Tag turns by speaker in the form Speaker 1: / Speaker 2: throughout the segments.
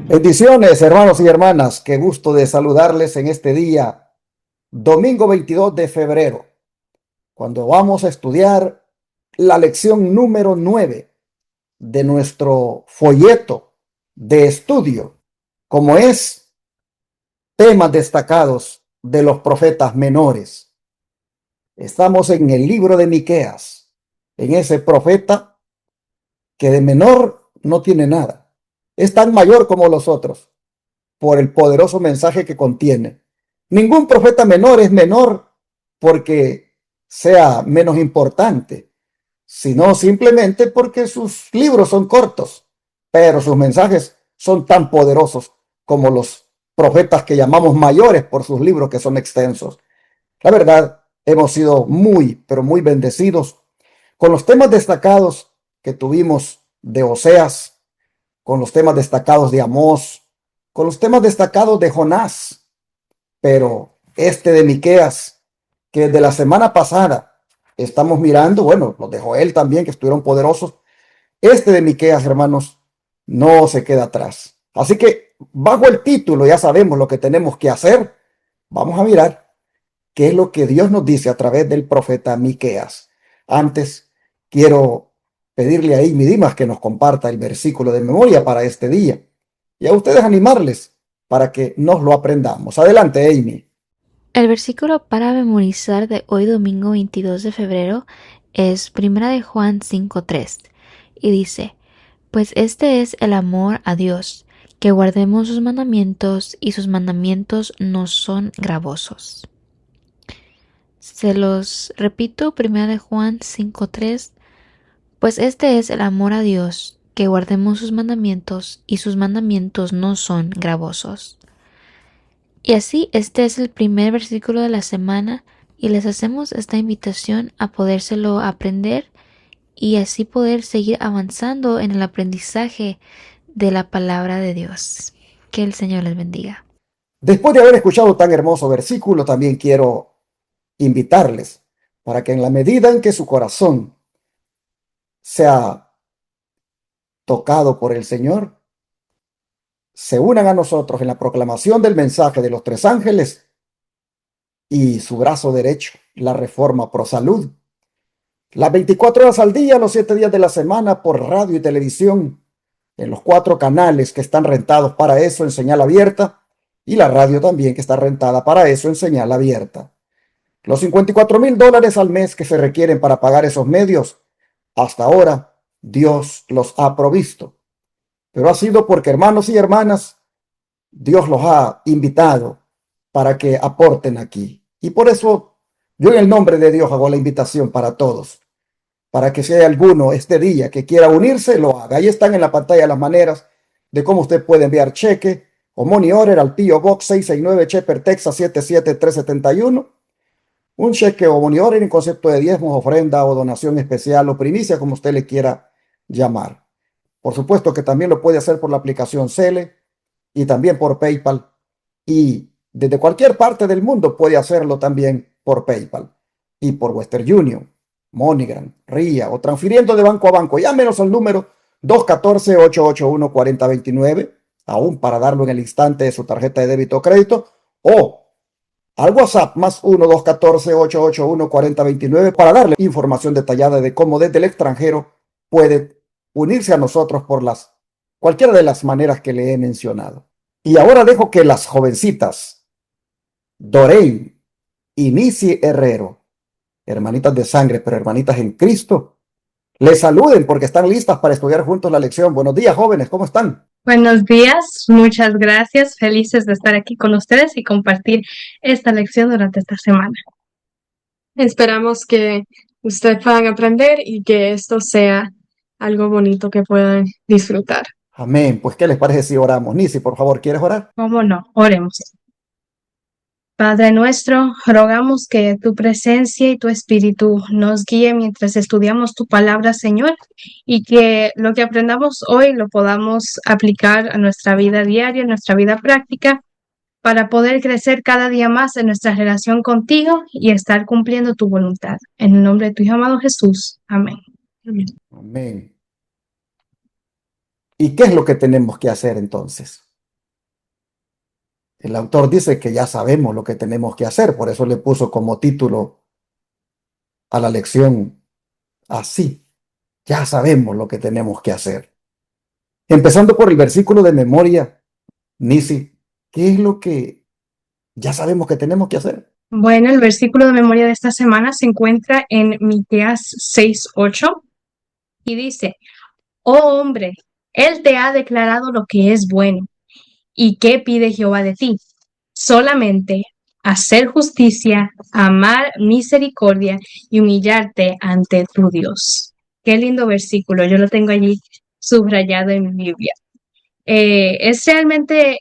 Speaker 1: Bendiciones, hermanos y hermanas. Qué gusto de saludarles en este día, domingo 22 de febrero, cuando vamos a estudiar la lección número 9 de nuestro folleto de estudio, como es temas destacados de los profetas menores. Estamos en el libro de Miqueas, en ese profeta que de menor no tiene nada. Es tan mayor como los otros, por el poderoso mensaje que contiene. Ningún profeta menor es menor porque sea menos importante, sino simplemente porque sus libros son cortos, pero sus mensajes son tan poderosos como los profetas que llamamos mayores por sus libros que son extensos. La verdad, hemos sido muy, pero muy bendecidos con los temas destacados que tuvimos de Oseas, con los temas destacados de Amós, con los temas destacados de Jonás, pero este de Miqueas, que de la semana pasada estamos mirando, bueno, los de Joel también, que estuvieron poderosos, este de Miqueas, hermanos, no se queda atrás. Así que bajo el título ya sabemos lo que tenemos que hacer. Vamos a mirar qué es lo que Dios nos dice a través del profeta Miqueas. Antes quiero pedirle a Amy Dimas que nos comparta el versículo de memoria para este día y a ustedes animarles para que nos lo aprendamos. Adelante, Amy.
Speaker 2: El versículo para memorizar de hoy domingo 22 de febrero es Primera de Juan 5:3 y dice: Pues este es el amor a Dios, que guardemos sus mandamientos y sus mandamientos no son gravosos. Se los repito, Primera de Juan 5:3: Pues este es el amor a Dios, que guardemos sus mandamientos y sus mandamientos no son gravosos. Y así este es el primer versículo de la semana y les hacemos esta invitación a podérselo aprender y así poder seguir avanzando en el aprendizaje de la palabra de Dios. Que el Señor les bendiga.
Speaker 1: Después de haber escuchado tan hermoso versículo, también quiero invitarles para que en la medida en que su corazón sea tocado por el Señor, se unan a nosotros en la proclamación del mensaje de los tres ángeles y su brazo derecho, la Reforma Pro Salud. Las 24 horas al día, los 7 días de la semana, por radio y televisión, en los 4 canales que están rentados para eso en señal abierta, y la radio también que está rentada para eso en señal abierta. Los $54,000 al mes que se requieren para pagar esos medios, hasta ahora Dios los ha provisto. Pero ha sido porque, hermanos y hermanas, Dios los ha invitado para que aporten aquí. Y por eso yo en el nombre de Dios hago la invitación para todos, para que si hay alguno este día que quiera unirse, lo haga. Ahí están en la pantalla las maneras de cómo usted puede enviar cheque o money order al P.O. Box 669 Shepherd, Texas 77371. Un cheque o money order en concepto de diezmos, ofrenda o donación especial o primicia, como usted le quiera llamar. Por supuesto que también lo puede hacer por la aplicación Cele y también por PayPal. Y desde cualquier parte del mundo puede hacerlo también por PayPal y por Western Union, MoneyGram, RIA o transfiriendo de banco a banco. Llámenos al número 214-881-4029, aún para darlo en el instante de su tarjeta de débito o crédito, o al WhatsApp más 1-214-881-4029 para darle información detallada de cómo desde el extranjero puede unirse a nosotros por cualquiera de las maneras que le he mencionado. Y ahora dejo que las jovencitas Doreen y Missy Herrero, hermanitas de sangre, pero hermanitas en Cristo, les saluden porque están listas para estudiar juntos la lección. Buenos días, jóvenes, ¿cómo están?
Speaker 3: Buenos días, muchas gracias, felices de estar aquí con ustedes y compartir esta lección durante esta semana.
Speaker 4: Esperamos que ustedes puedan aprender y que esto sea algo bonito que puedan disfrutar.
Speaker 1: Amén. Pues, ¿qué les parece si oramos? Nisi, por favor, ¿quieres orar?
Speaker 3: ¿Cómo no? Oremos. Padre nuestro, rogamos que tu presencia y tu espíritu nos guíe mientras estudiamos tu palabra, Señor, y que lo que aprendamos hoy lo podamos aplicar a nuestra vida diaria, a nuestra vida práctica, para poder crecer cada día más en nuestra relación contigo y estar cumpliendo tu voluntad. En el nombre de tu Hijo amado Jesús. Amén.
Speaker 1: Amén. ¿Y qué es lo que tenemos que hacer entonces? El autor dice que ya sabemos lo que tenemos que hacer, por eso le puso como título a la lección así. Ya sabemos lo que tenemos que hacer. Empezando por el versículo de memoria, Nisi, ¿qué es lo que ya sabemos que tenemos que hacer?
Speaker 3: Bueno, el versículo de memoria de esta semana se encuentra en Miqueas 6:8 y dice: Oh hombre, él te ha declarado lo que es bueno. ¿Y qué pide Jehová de ti? Solamente hacer justicia, amar misericordia y humillarte ante tu Dios. Qué lindo versículo, yo lo tengo allí subrayado en mi Biblia. Es realmente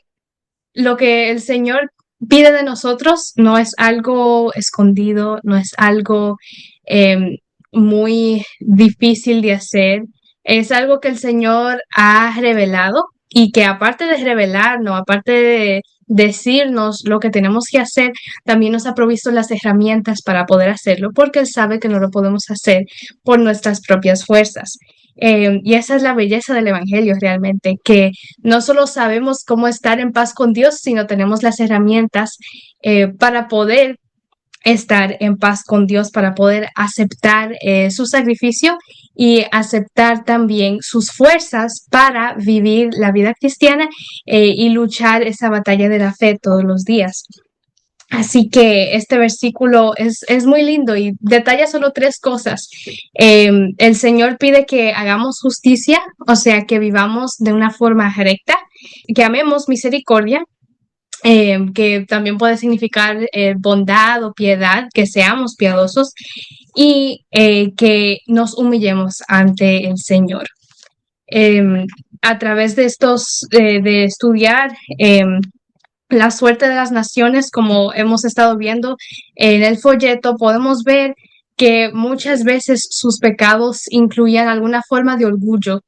Speaker 3: lo que el Señor pide de nosotros, no es algo escondido, no es algo muy difícil de hacer, es algo que el Señor ha revelado y que aparte de revelarnos, aparte de decirnos lo que tenemos que hacer, también nos ha provisto las herramientas para poder hacerlo, porque Él sabe que no lo podemos hacer por nuestras propias fuerzas. Y esa es la belleza del Evangelio realmente, que no solo sabemos cómo estar en paz con Dios, sino tenemos las herramientas para poder estar en paz con Dios, para poder aceptar su sacrificio y aceptar también sus fuerzas para vivir la vida cristiana y luchar esa batalla de la fe todos los días. Así que este versículo es muy lindo y detalla solo tres cosas. El Señor pide que hagamos justicia, o sea, que vivamos de una forma recta, que amemos misericordia, que también puede significar bondad o piedad, que seamos piadosos y que nos humillemos ante el Señor. A través de estos, de estudiar la suerte de las naciones, como hemos estado viendo en el folleto, podemos ver que muchas veces sus pecados incluían alguna forma de orgullo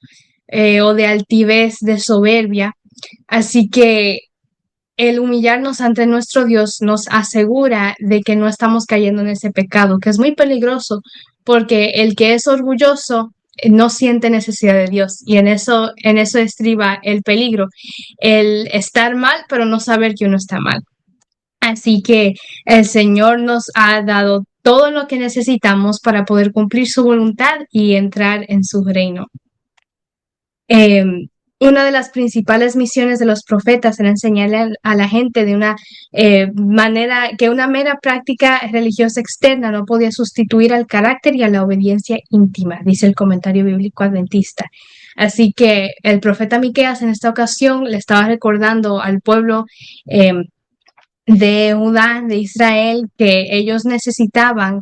Speaker 3: o de altivez, de soberbia. Así que el humillarnos ante nuestro Dios nos asegura de que no estamos cayendo en ese pecado, que es muy peligroso, porque el que es orgulloso no siente necesidad de Dios, y en eso estriba el peligro, el estar mal, pero no saber que uno está mal. Así que el Señor nos ha dado todo lo que necesitamos para poder cumplir su voluntad y entrar en su reino. Una de las principales misiones de los profetas era enseñarle a la gente de una manera que una mera práctica religiosa externa no podía sustituir al carácter y a la obediencia íntima, dice el comentario bíblico adventista. Así que el profeta Miqueas en esta ocasión le estaba recordando al pueblo de Judá, de Israel, que ellos necesitaban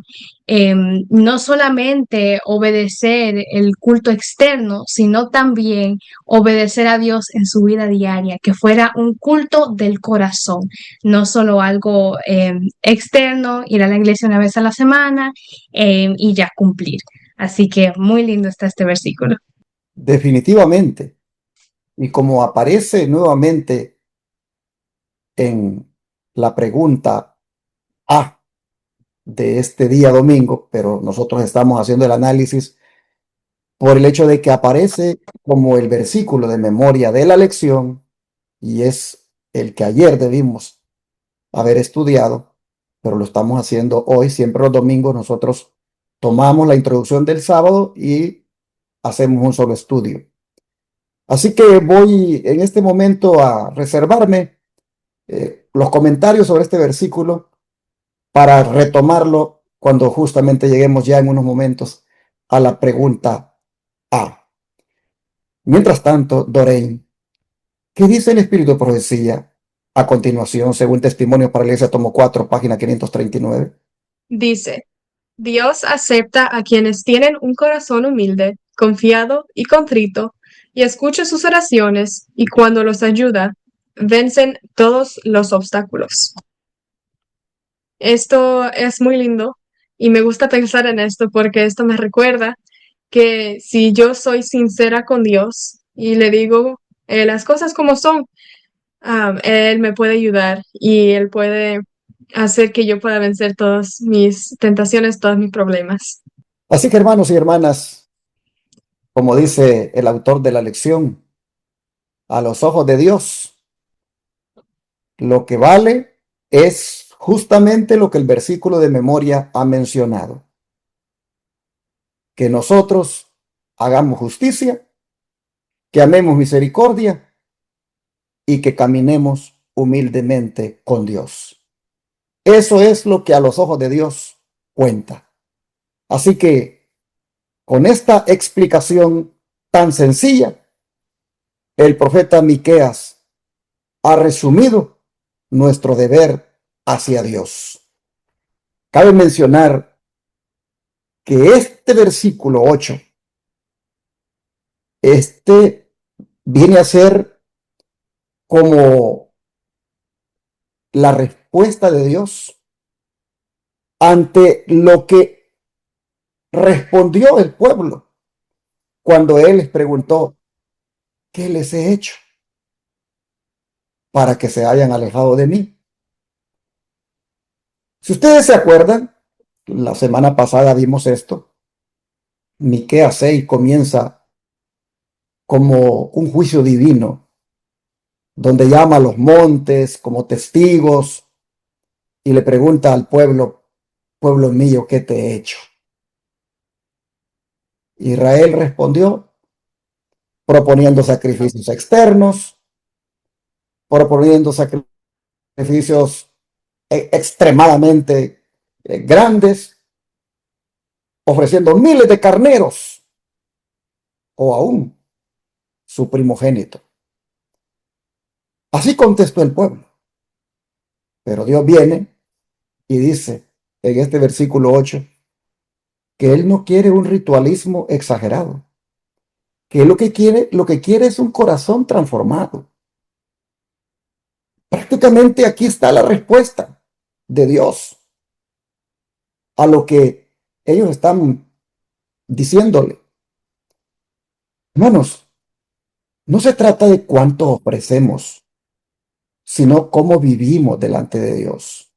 Speaker 3: no solamente obedecer el culto externo, sino también obedecer a Dios en su vida diaria, que fuera un culto del corazón, no solo algo externo, ir a la iglesia una vez a la semana y ya cumplir. Así que muy lindo está este versículo.
Speaker 1: Definitivamente. Y como aparece nuevamente en la pregunta A de este día domingo, pero nosotros estamos haciendo el análisis por el hecho de que aparece como el versículo de memoria de la lección y es el que ayer debimos haber estudiado, pero lo estamos haciendo hoy. Siempre los domingos nosotros tomamos la introducción del sábado y hacemos un solo estudio. Así que voy en este momento a reservarme los comentarios sobre este versículo para retomarlo cuando justamente lleguemos ya en unos momentos a la pregunta A. Mientras tanto, Doreen, ¿qué dice el Espíritu de Profecía a continuación, según Testimonios para la Iglesia, tomo 4, página 539?
Speaker 4: Dice, Dios acepta a quienes tienen un corazón humilde, confiado y contrito, y escucha sus oraciones, y cuando los ayuda, vencen todos los obstáculos. Esto es muy lindo y me gusta pensar en esto porque esto me recuerda que si yo soy sincera con Dios y le digo las cosas como son, Él me puede ayudar y Él puede hacer que yo pueda vencer todas mis tentaciones, todos mis problemas.
Speaker 1: Así que hermanos y hermanas, como dice el autor de la lección, a los ojos de Dios, lo que vale es justamente lo que el versículo de memoria ha mencionado. Que nosotros hagamos justicia, que amemos misericordia y que caminemos humildemente con Dios. Eso es lo que a los ojos de Dios cuenta. Así que con esta explicación tan sencilla, el profeta Miqueas ha resumido nuestro deber hacia Dios. Cabe mencionar que este versículo 8, viene a ser como la respuesta de Dios ante lo que respondió el pueblo cuando Él les preguntó, ¿qué les he hecho para que se hayan alejado de mí? Si ustedes se acuerdan, la semana pasada vimos esto. Miqueas 6 comienza como un juicio divino, donde llama a los montes como testigos y le pregunta al pueblo, pueblo mío, ¿qué te he hecho? Israel respondió proponiendo sacrificios externos, proponiendo sacrificios extremadamente grandes, ofreciendo miles de carneros o aún su primogénito. Así contestó el pueblo. Pero Dios viene y dice en este versículo 8 que Él no quiere un ritualismo exagerado, que lo que quiere es un corazón transformado. Prácticamente aquí está la respuesta de Dios a lo que ellos están diciéndole. Hermanos, no se trata de cuánto ofrecemos, sino cómo vivimos delante de Dios.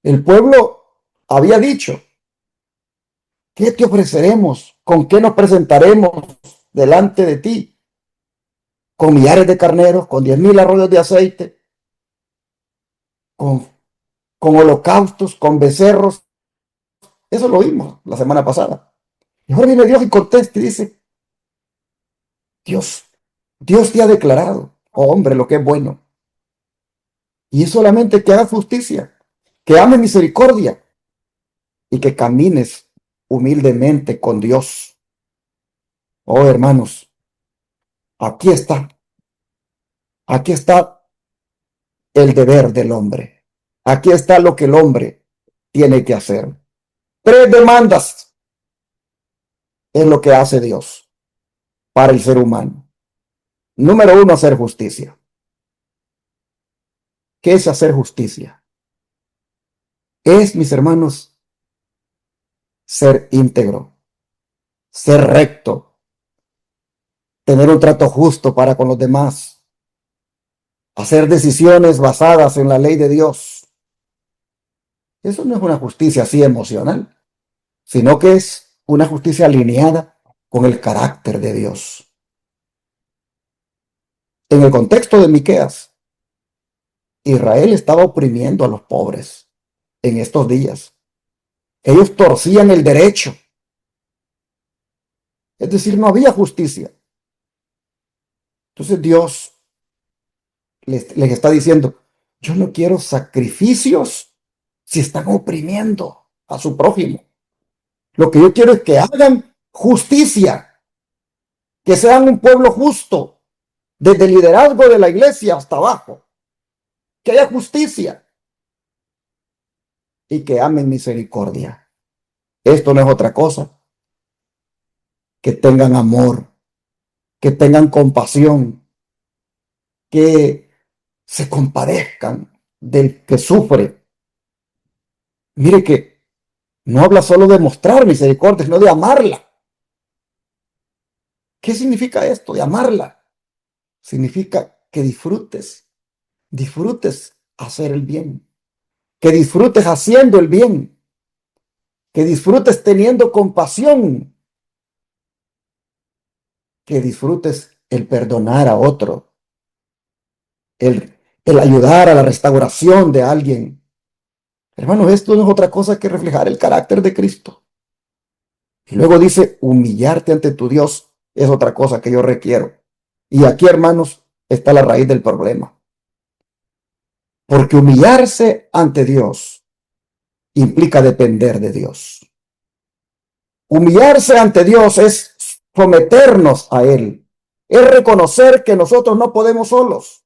Speaker 1: El pueblo había dicho, ¿qué te ofreceremos? ¿Con qué nos presentaremos delante de ti? Con millares de carneros, con 10,000 arroyos de aceite, con, con holocaustos, con becerros. Eso lo vimos la semana pasada. Y ahora viene Dios y contesta y dice, Dios te ha declarado, oh hombre, lo que es bueno. Y es solamente que hagas justicia, que ames misericordia y que camines humildemente con Dios. Oh hermanos, aquí está, aquí está el deber del hombre. Aquí está lo que el hombre tiene que hacer. 3 demandas es lo que hace Dios para el ser humano. Número 1, hacer justicia. ¿Qué es hacer justicia? Es, mis hermanos, ser íntegro, ser recto, tener un trato justo para con los demás, hacer decisiones basadas en la ley de Dios. Eso no es una justicia así emocional, sino que es una justicia alineada con el carácter de Dios. En el contexto de Miqueas, Israel estaba oprimiendo a los pobres en estos días. Ellos torcían el derecho. Es decir, no había justicia. Entonces Dios les está diciendo, yo no quiero sacrificios si están oprimiendo a su prójimo. Lo que yo quiero es que hagan justicia, que sean un pueblo justo, desde el liderazgo de la iglesia hasta abajo, que haya justicia y que amen misericordia. Esto no es otra cosa, que tengan amor, que tengan compasión, que se compadezcan del que sufre. Mire que no habla solo de mostrar misericordia, sino de amarla. ¿Qué significa esto de amarla? Significa que disfrutes hacer el bien, que disfrutes haciendo el bien, que disfrutes teniendo compasión, que disfrutes el perdonar a otro, el el ayudar a la restauración de alguien. Hermanos, esto no es otra cosa que reflejar el carácter de Cristo. Y luego dice, humillarte ante tu Dios es otra cosa que yo requiero. Y aquí, hermanos, está la raíz del problema. Porque humillarse ante Dios implica depender de Dios. Humillarse ante Dios es someternos a Él. Es reconocer que nosotros no podemos solos.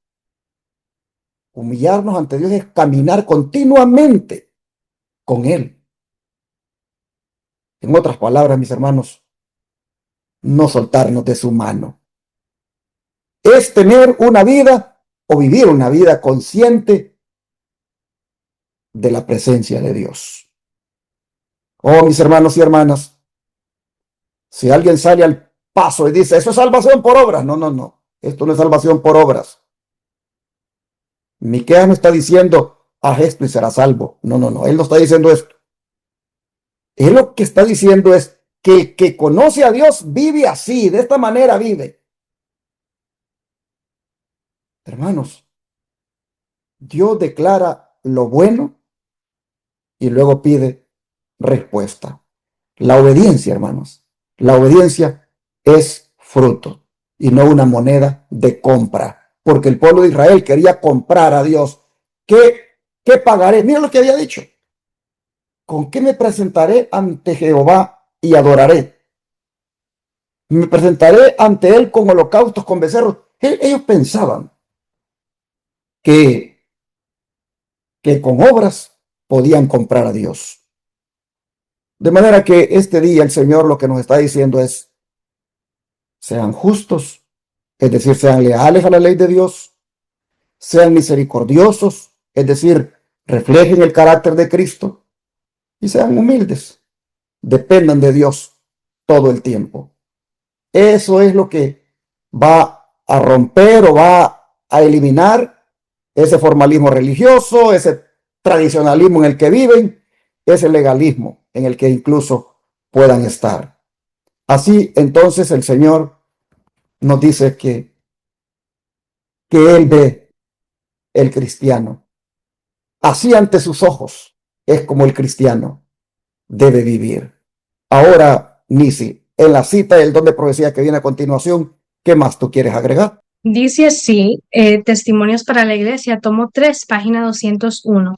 Speaker 1: Humillarnos ante Dios es caminar continuamente con Él. En otras palabras, mis hermanos, no soltarnos de su mano. Es tener una vida o vivir una vida consciente de la presencia de Dios. Oh, mis hermanos y hermanas, si alguien sale al paso y dice, eso es salvación por obras. No, no, no. Esto no es salvación por obras. Miqueas no está diciendo, haz esto y serás salvo. No, no, no. Él no está diciendo esto. Él lo que está diciendo es que el que conoce a Dios vive así, de esta manera vive. Hermanos, Dios declara lo bueno y luego pide respuesta. La obediencia, hermanos, la obediencia es fruto y no una moneda de compra, porque el pueblo de Israel quería comprar a Dios. ¿Qué pagaré? Mira lo que había dicho. ¿Con qué me presentaré ante Jehová y adoraré? Me presentaré ante él con holocaustos, con becerros. Ellos pensaban que, que con obras podían comprar a Dios. De manera que este día el Señor lo que nos está diciendo es, sean justos, es decir, sean leales a la ley de Dios, sean misericordiosos, es decir, reflejen el carácter de Cristo, y sean humildes, dependan de Dios todo el tiempo. Eso es lo que va a romper o va a eliminar ese formalismo religioso, ese tradicionalismo en el que viven, ese legalismo en el que incluso puedan estar. Así, entonces, el Señor nos dice que Él ve el cristiano. Así ante sus ojos es como el cristiano debe vivir. Ahora, Nisi, en la cita del don de profecía que viene a continuación, ¿qué más tú quieres agregar?
Speaker 3: Dice así, Testimonios para la Iglesia, tomo 3, página 201.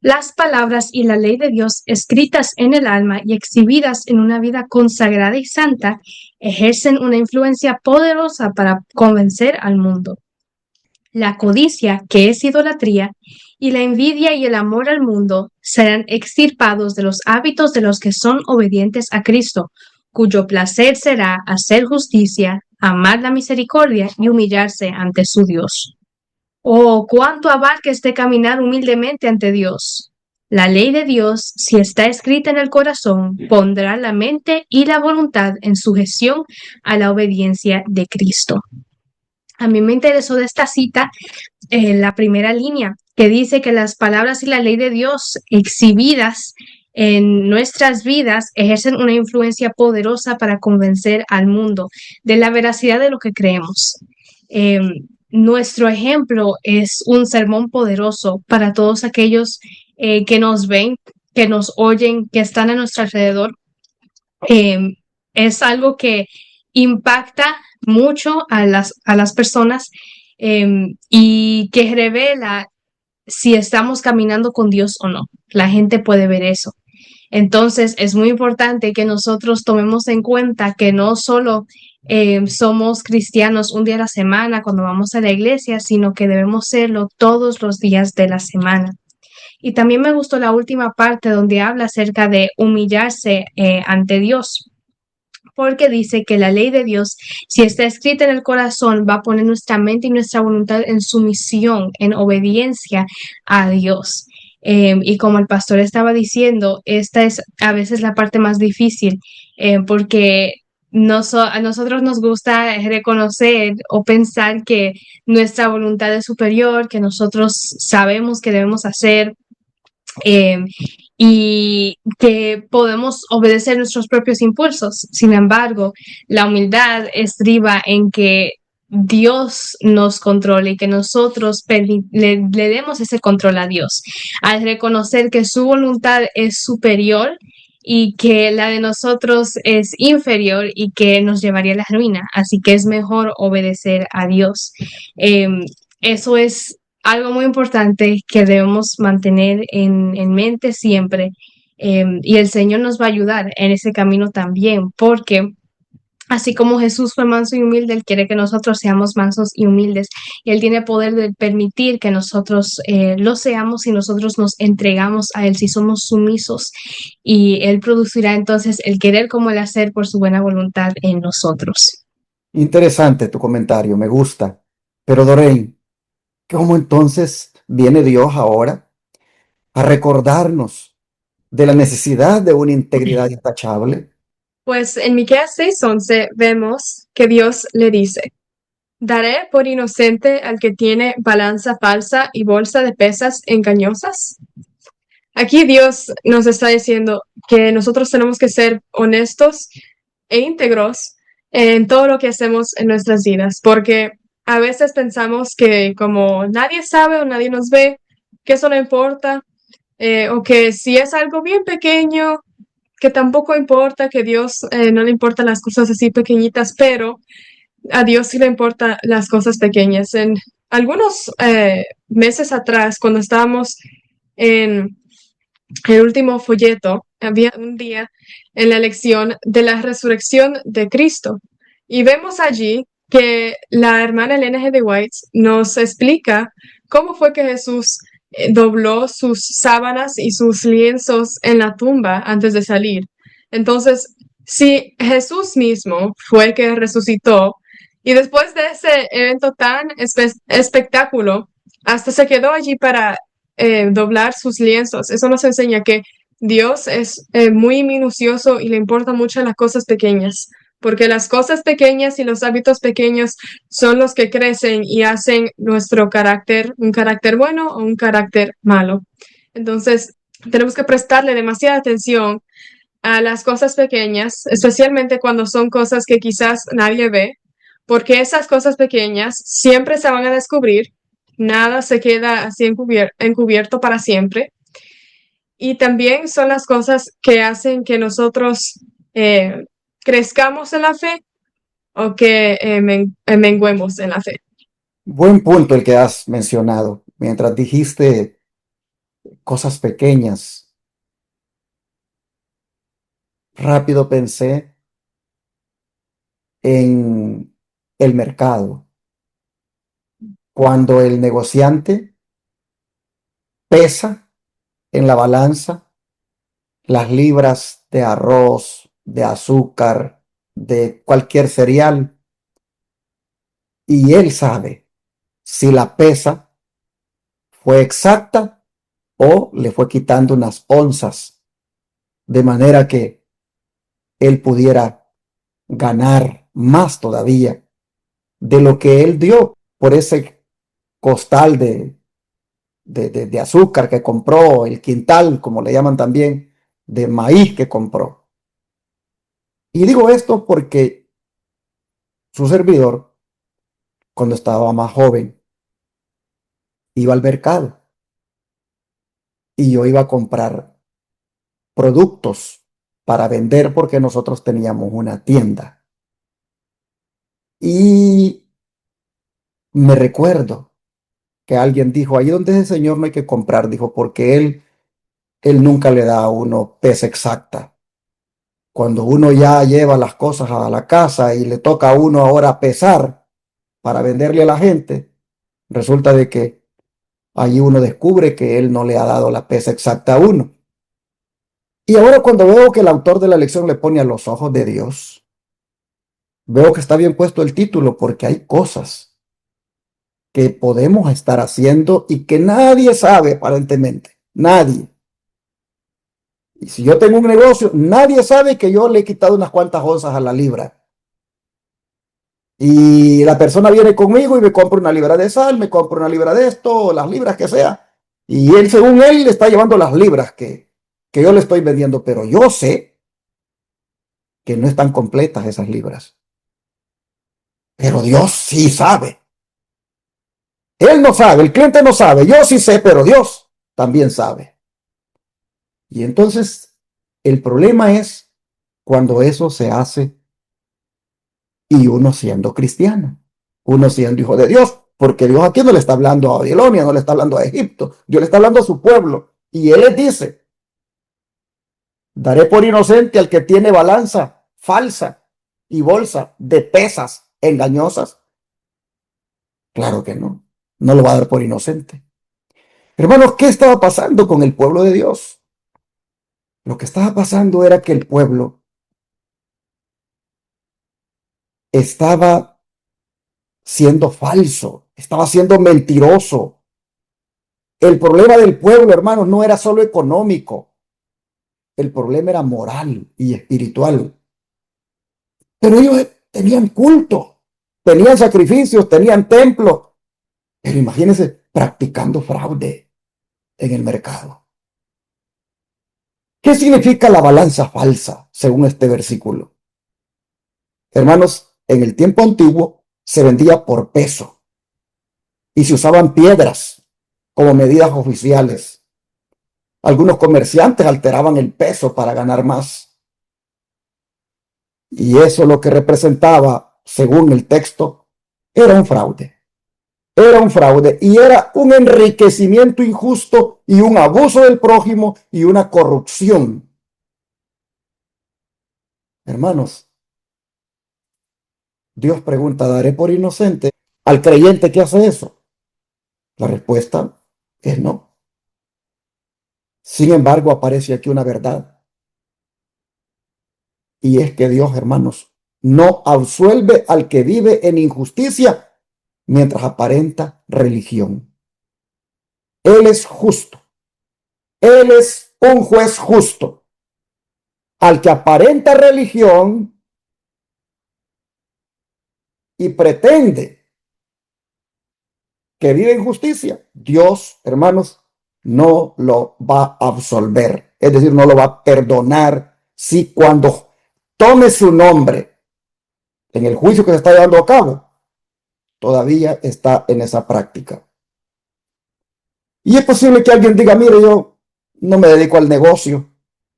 Speaker 3: Las palabras y la ley de Dios escritas en el alma y exhibidas en una vida consagrada y santa ejercen una influencia poderosa para convencer al mundo. La codicia, que es idolatría, y la envidia y el amor al mundo serán extirpados de los hábitos de los que son obedientes a Cristo, cuyo placer será hacer justicia, amar la misericordia y humillarse ante su Dios. Oh, cuánto abarca este caminar humildemente ante Dios. La ley de Dios, si está escrita en el corazón, pondrá la mente y la voluntad en sujeción a la obediencia de Cristo. A mí me interesó de esta cita la primera línea, que dice que las palabras y la ley de Dios exhibidas en nuestras vidas ejercen una influencia poderosa para convencer al mundo de la veracidad de lo que creemos. Nuestro ejemplo es un sermón poderoso para todos aquellos que nos ven, que nos oyen, que están a nuestro alrededor. Es algo que impacta mucho a las personas y que revela si estamos caminando con Dios o no. La gente puede ver eso. Entonces, es muy importante que nosotros tomemos en cuenta que no solo somos cristianos un día a la semana cuando vamos a la iglesia, sino que debemos serlo todos los días de la semana. Y también me gustó la última parte donde habla acerca de humillarse ante Dios, porque dice que la ley de Dios, si está escrita en el corazón, va a poner nuestra mente y nuestra voluntad en sumisión, en obediencia a Dios. Y como el pastor estaba diciendo, esta es a veces la parte más difícil, porque a nosotros nos gusta reconocer o pensar que nuestra voluntad es superior, que nosotros sabemos que debemos hacer, y que podemos obedecer nuestros propios impulsos. Sin embargo, la humildad estriba en que Dios nos controle y que nosotros le demos ese control a Dios, al reconocer que su voluntad es superior y que la de nosotros es inferior y que nos llevaría a la ruina. Así que es mejor obedecer a Dios. Eh, Eso es algo muy importante que debemos mantener en mente siempre. Y el Señor nos va a ayudar en ese camino también, porque así como Jesús fue manso y humilde, Él quiere que nosotros seamos mansos y humildes. Y Él tiene poder de permitir que nosotros lo seamos si nosotros nos entregamos a Él, si somos sumisos. Y Él producirá entonces el querer como el hacer por su buena voluntad en nosotros.
Speaker 1: Interesante tu comentario, me gusta. Pero Doreen, ¿cómo entonces viene Dios ahora a recordarnos de la necesidad de una integridad intachable?
Speaker 4: Pues en Miqueas 6:11 vemos que Dios le dice: ¿daré por inocente al que tiene balanza falsa y bolsa de pesas engañosas? Aquí Dios nos está diciendo que nosotros tenemos que ser honestos e íntegros en todo lo que hacemos en nuestras vidas, porque a veces pensamos que como nadie sabe o nadie nos ve, que eso no importa, o que si es algo bien pequeño, que tampoco importa, que Dios no le importan las cosas así pequeñitas, pero a Dios sí le importan las cosas pequeñas. En algunos meses atrás, cuando estábamos en el último folleto, había un día en la lección de la resurrección de Cristo. Y vemos allí que la hermana Elena G. de White nos explica cómo fue que Jesús dobló sus sábanas y sus lienzos en la tumba antes de salir. Entonces, si Jesús mismo fue el que resucitó y después de ese evento tan espectáculo, hasta se quedó allí para doblar sus lienzos. Eso nos enseña que Dios es muy minucioso y le importan mucho las cosas pequeñas, porque las cosas pequeñas y los hábitos pequeños son los que crecen y hacen nuestro carácter un carácter bueno o un carácter malo. Entonces, tenemos que prestarle demasiada atención a las cosas pequeñas, especialmente cuando son cosas que quizás nadie ve, porque esas cosas pequeñas siempre se van a descubrir, nada se queda así encubierto para siempre. Y también son las cosas que hacen que nosotros crezcamos en la fe o que menguemos en la fe.
Speaker 1: Buen punto el que has mencionado. Mientras dijiste cosas pequeñas, rápido pensé en el mercado, cuando el negociante pesa en la balanza las libras de arroz, de azúcar, de cualquier cereal, y él sabe si la pesa fue exacta o le fue quitando unas onzas, de manera que él pudiera ganar más todavía de lo que él dio por ese costal de azúcar que compró, el quintal, como le llaman también, de maíz que compró. Y digo esto porque su servidor, cuando estaba más joven, iba al mercado y yo iba a comprar productos para vender porque nosotros teníamos una tienda. Y me recuerdo que alguien dijo, ahí donde ese señor no hay que comprar, dijo, porque él nunca le da a uno pesa exacta. Cuando uno ya lleva las cosas a la casa y le toca a uno ahora pesar para venderle a la gente, resulta de que ahí uno descubre que él no le ha dado la pesa exacta a uno. Y ahora cuando veo que el autor de la lección le pone a los ojos de Dios, veo que está bien puesto el título porque hay cosas que podemos estar haciendo y que nadie sabe aparentemente, nadie. Y si yo tengo un negocio, nadie sabe que yo le he quitado unas cuantas onzas a la libra. Y la persona viene conmigo y me compra una libra de sal, me compra una libra de esto, las libras que sea. Y él, según él, le está llevando las libras que yo le estoy vendiendo. Pero yo sé que no están completas esas libras. pero Dios sí sabe. Él no sabe, el cliente no sabe, yo sí sé, pero Dios también sabe. Y entonces el problema es cuando eso se hace y uno siendo cristiano, uno siendo hijo de Dios, porque Dios aquí no le está hablando a Babilonia, no le está hablando a Egipto, Dios le está hablando a su pueblo. Y Él les dice, daré por inocente al que tiene balanza falsa y bolsa de pesas engañosas. Claro que no, no lo va a dar por inocente. Hermanos, ¿qué estaba pasando con el pueblo de Dios? Lo que estaba pasando era que el pueblo estaba siendo falso, estaba siendo mentiroso. El problema del pueblo, hermanos, no era solo económico, el problema era moral y espiritual. Pero ellos tenían culto, tenían sacrificios, tenían templos, pero imagínense practicando fraude en el mercado. ¿Qué significa la balanza falsa según este versículo? Hermanos, en el tiempo antiguo se vendía por peso y se usaban piedras como medidas oficiales. Algunos comerciantes alteraban el peso para ganar más. Y eso lo que representaba, según el texto, era un fraude. Era un fraude y era un enriquecimiento injusto y un abuso del prójimo y una corrupción. Hermanos, Dios pregunta, ¿daré por inocente al creyente que hace eso? La respuesta es no. Sin embargo, aparece aquí una verdad. Y es que Dios, hermanos, no absuelve al que vive en injusticia mientras aparenta religión. Él es justo. Él es un juez justo. Al que aparenta religión y pretende que vive en justicia, Dios, hermanos, no lo va a absolver. Es decir, no lo va a perdonar si cuando tome su nombre en el juicio que se está llevando a cabo, todavía está en esa práctica. Y es posible que alguien diga, mire, yo no me dedico al negocio,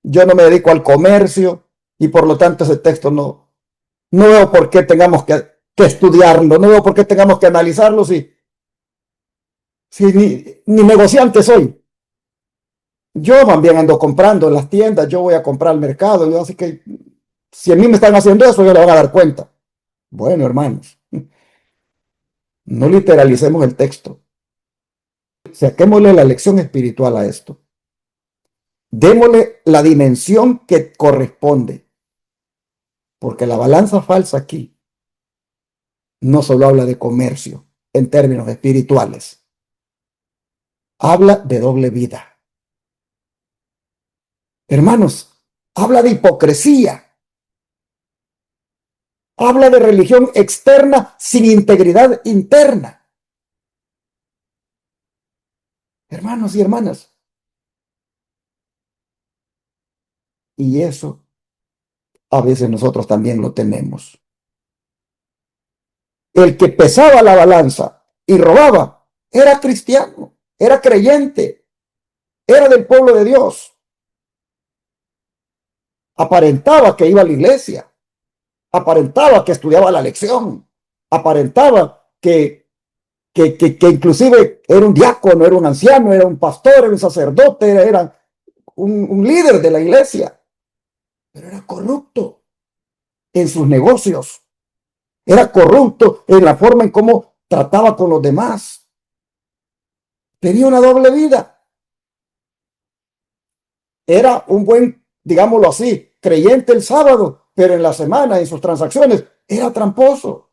Speaker 1: yo no me dedico al comercio, y por lo tanto ese texto no veo por qué tengamos que estudiarlo, no veo por qué tengamos que analizarlo si ni negociante soy. Yo también ando comprando en las tiendas, yo voy a comprar al mercado, yo así que si a mí me están haciendo eso, yo le van a dar cuenta. Bueno, hermanos, no literalicemos el texto. Saquémosle la lección espiritual a esto. Démosle la dimensión que corresponde. Porque la balanza falsa aquí no solo habla de comercio en términos espirituales. Habla de doble vida. Hermanos, habla de hipocresía. Habla de religión externa sin integridad interna. Hermanos y hermanas. Y eso a veces nosotros también lo tenemos. El que pesaba la balanza y robaba era cristiano, era creyente, era del pueblo de Dios. Aparentaba que iba a la iglesia, aparentaba que estudiaba la lección, aparentaba que inclusive era un diácono, era un anciano, era un pastor, era un sacerdote, era un líder de la iglesia, pero era corrupto en sus negocios, era corrupto en la forma en cómo trataba con los demás. Tenía una doble vida. Era un buen, digámoslo así, creyente el sábado, pero en la semana, en sus transacciones, era tramposo.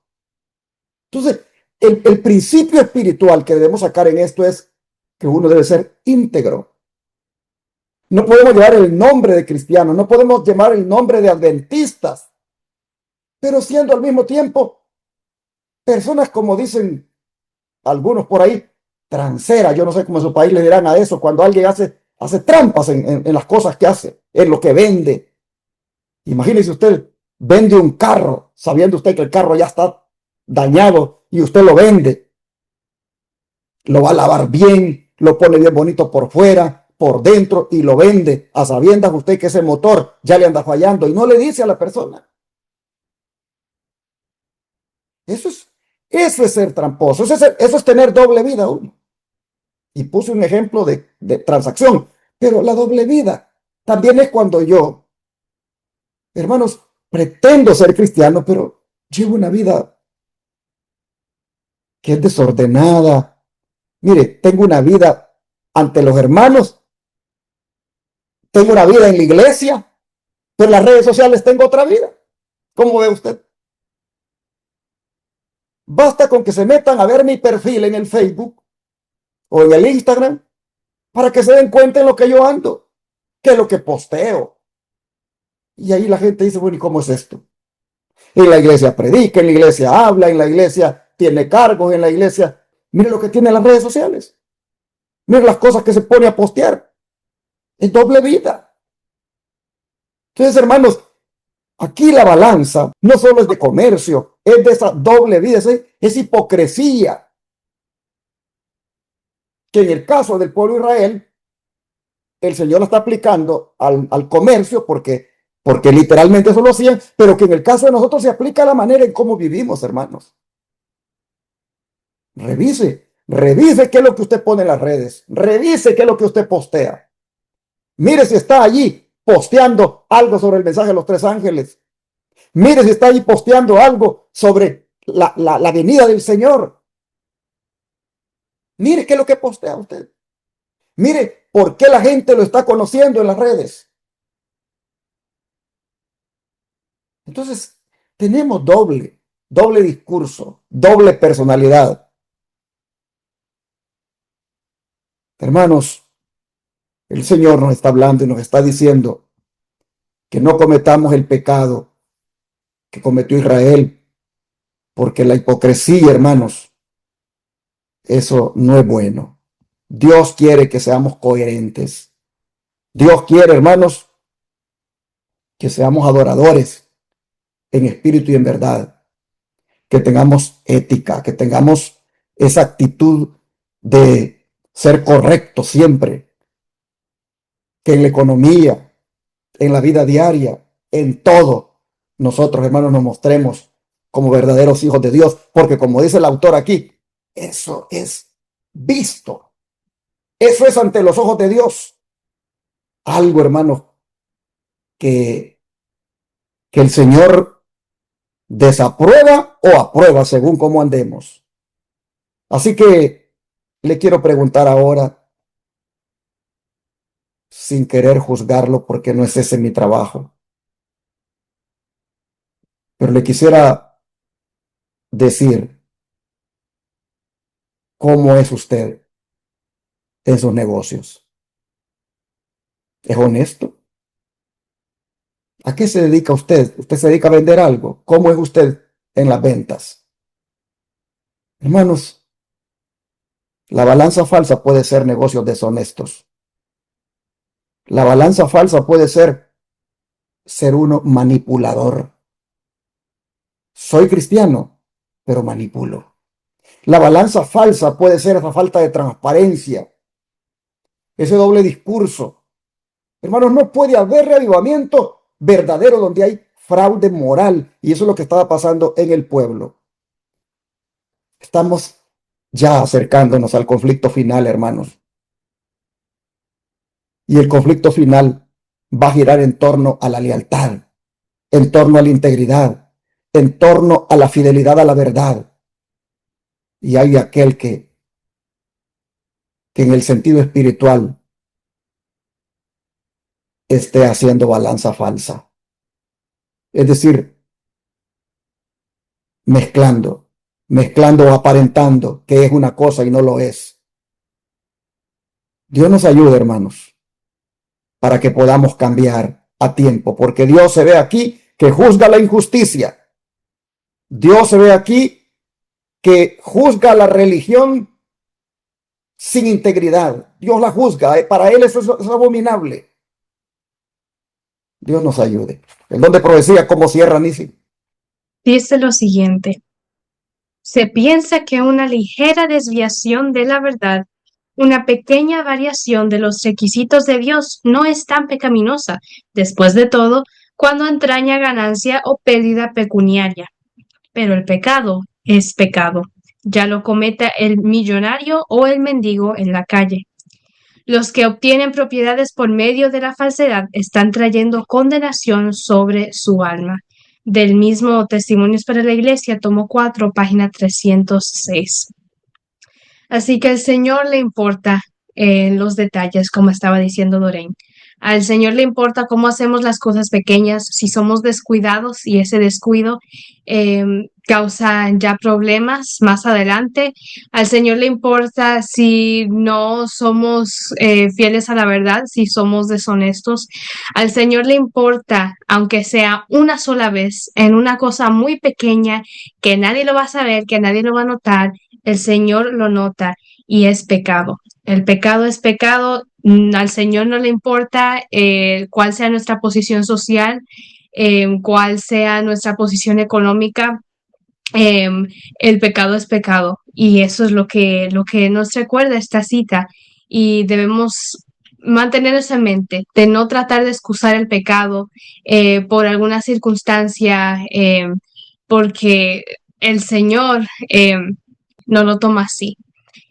Speaker 1: Entonces, el principio espiritual que debemos sacar en esto es que uno debe ser íntegro. No podemos llevar el nombre de cristianos, no podemos llamar el nombre de adventistas, pero siendo al mismo tiempo personas, como dicen algunos por ahí, transeras. Yo no sé cómo en su país le dirán a eso, cuando alguien hace trampas en las cosas que hace, en lo que vende. Imagínese usted, vende un carro, sabiendo usted que el carro ya está dañado y usted lo vende. Lo va a lavar bien, lo pone bien bonito por fuera, por dentro y lo vende a sabiendas usted que ese motor ya le anda fallando y no le dice a la persona. Eso es ser tramposo, eso es tener doble vida uno. Y puse un ejemplo de transacción, pero la doble vida también es cuando yo, hermanos, pretendo ser cristiano, pero llevo una vida que es desordenada. Mire, tengo una vida ante los hermanos, tengo una vida en la iglesia, pero en las redes sociales tengo otra vida. ¿Cómo ve usted? Basta con que se metan a ver mi perfil en el Facebook o en el Instagram para que se den cuenta en lo que yo ando, qué es lo que posteo. Y ahí la gente dice, bueno, ¿y cómo es esto? En la iglesia predica, en la iglesia habla, en la iglesia tiene cargos, en la iglesia... Mire lo que tiene las redes sociales. Mire las cosas que se pone a postear. Es doble vida. Entonces, hermanos, aquí la balanza no solo es de comercio, es de esa doble vida, es hipocresía. Que en el caso del pueblo de Israel, el Señor lo está aplicando al comercio porque literalmente eso lo hacían, pero que en el caso de nosotros se aplica a la manera en cómo vivimos, hermanos. Revise qué es lo que usted pone en las redes, revise qué es lo que usted postea. Mire si está allí posteando algo sobre el mensaje de los tres ángeles. Mire si está allí posteando algo sobre la venida del Señor. Mire qué es lo que postea usted. Mire por qué la gente lo está conociendo en las redes. Entonces, tenemos doble discurso, doble personalidad. Hermanos, el Señor nos está hablando y nos está diciendo que no cometamos el pecado que cometió Israel, porque la hipocresía, hermanos, eso no es bueno. Dios quiere que seamos coherentes. Dios quiere, hermanos, que seamos adoradores en espíritu y en verdad, que tengamos ética, que tengamos esa actitud de ser correctos siempre, que en la economía, en la vida diaria, en todo, nosotros, hermanos, nos mostremos como verdaderos hijos de Dios, porque como dice el autor aquí, eso es visto, eso es ante los ojos de Dios. Algo, hermanos, que el Señor desaprueba o aprueba según cómo andemos. Así que le quiero preguntar ahora, sin querer juzgarlo, porque no es ese mi trabajo, pero le quisiera decir cómo es usted en sus negocios. ¿Es honesto? ¿A qué se dedica usted? ¿Usted se dedica a vender algo? ¿Cómo es usted en las ventas? Hermanos, la balanza falsa puede ser negocios deshonestos. La balanza falsa puede ser uno manipulador. Soy cristiano, pero manipulo. La balanza falsa puede ser esa falta de transparencia, ese doble discurso. Hermanos, no puede haber reavivamiento verdadero donde hay fraude moral, y eso es lo que estaba pasando en el pueblo. Estamos ya acercándonos al conflicto final, hermanos. Y el conflicto final va a girar en torno a la lealtad, en torno a la integridad, en torno a la fidelidad a la verdad. Y hay aquel que en el sentido espiritual esté haciendo balanza falsa. Es decir, mezclando o aparentando que es una cosa y no lo es. Dios nos ayude, hermanos, para que podamos cambiar a tiempo, porque Dios se ve aquí que juzga la injusticia. Dios se ve aquí que juzga la religión sin integridad. Dios la juzga, para Él eso es abominable. Dios nos ayude. El don de profecía, ¿cómo cierra, Nisi?
Speaker 3: Dice lo siguiente: Se piensa que una ligera desviación de la verdad, una pequeña variación de los requisitos de Dios no es tan pecaminosa, después de todo, cuando entraña ganancia o pérdida pecuniaria. Pero el pecado es pecado, ya lo cometa el millonario o el mendigo en la calle. Los que obtienen propiedades por medio de la falsedad están trayendo condenación sobre su alma. Del mismo Testimonios para la Iglesia, tomo 4, página 306. Así que al Señor le importa los detalles, como estaba diciendo Doreen. Al Señor le importa cómo hacemos las cosas pequeñas, si somos descuidados y ese descuido causa ya problemas más adelante. Al Señor le importa si no somos fieles a la verdad, si somos deshonestos. Al Señor le importa, aunque sea una sola vez, en una cosa muy pequeña, que nadie lo va a saber, que nadie lo va a notar, el Señor lo nota y es pecado. El pecado es pecado. Al Señor no le importa cuál sea nuestra posición social, cuál sea nuestra posición económica. El pecado es pecado y eso es lo que nos recuerda esta cita y debemos mantener eso en mente, de no tratar de excusar el pecado por alguna circunstancia, porque el Señor no lo toma así.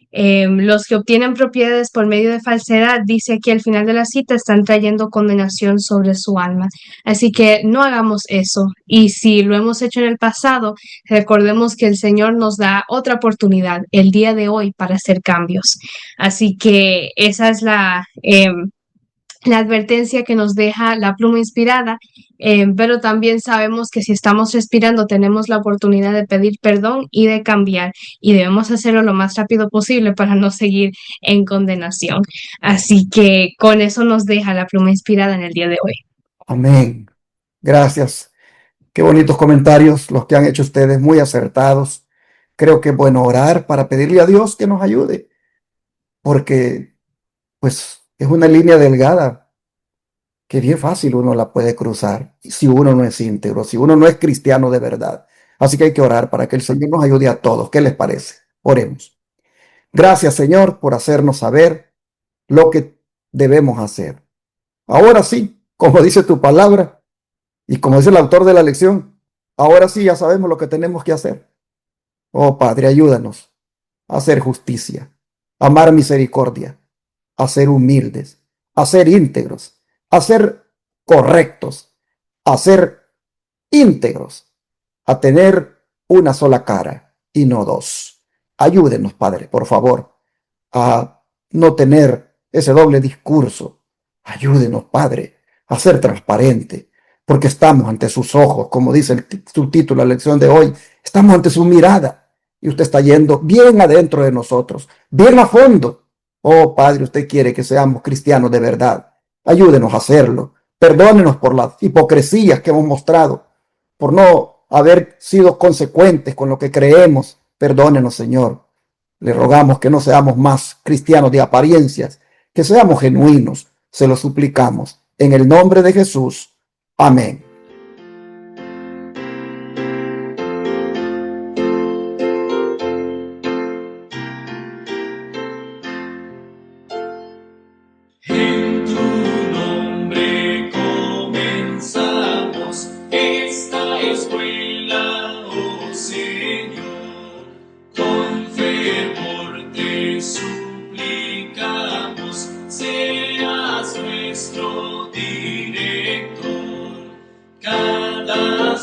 Speaker 3: Los que obtienen propiedades por medio de falsedad, dice aquí al final de la cita, están trayendo condenación sobre su alma. Así que no hagamos eso. Y si lo hemos hecho en el pasado, recordemos que el Señor nos da otra oportunidad el día de hoy para hacer cambios. Así que esa es la advertencia que nos deja la pluma inspirada, pero también sabemos que si estamos respirando tenemos la oportunidad de pedir perdón y de cambiar y debemos hacerlo lo más rápido posible para no seguir en condenación. Así que con eso nos deja la pluma inspirada en el día de hoy.
Speaker 1: Amén. Gracias. Qué bonitos comentarios los que han hecho ustedes, muy acertados. Creo que es bueno orar para pedirle a Dios que nos ayude, porque pues es una línea delgada que bien fácil uno la puede cruzar si uno no es íntegro, si uno no es cristiano de verdad. Así que hay que orar para que el Señor nos ayude a todos. ¿Qué les parece? Oremos. Gracias, Señor, por hacernos saber lo que debemos hacer. Ahora sí, como dice tu palabra y como dice el autor de la lección, ahora sí ya sabemos lo que tenemos que hacer. Oh Padre, ayúdanos a hacer justicia, a amar misericordia, a ser humildes, a ser íntegros, a ser correctos, a ser íntegros, a tener una sola cara y no dos. Ayúdenos, Padre, por favor, a no tener ese doble discurso. Ayúdenos, Padre, a ser transparente, porque estamos ante sus ojos, como dice el subtítulo de la lección de hoy, estamos ante su mirada y usted está yendo bien adentro de nosotros, bien a fondo. Oh, Padre, usted quiere que seamos cristianos de verdad. Ayúdenos a hacerlo. Perdónenos por las hipocresías que hemos mostrado, por no haber sido consecuentes con lo que creemos. Perdónenos, Señor. Le rogamos que no seamos más cristianos de apariencias, que seamos genuinos. Se lo suplicamos. En el nombre de Jesús. Amén.
Speaker 5: En tu nombre comenzamos esta escuela, oh Señor. Con fervor te suplicamos, seas nuestro director. Cada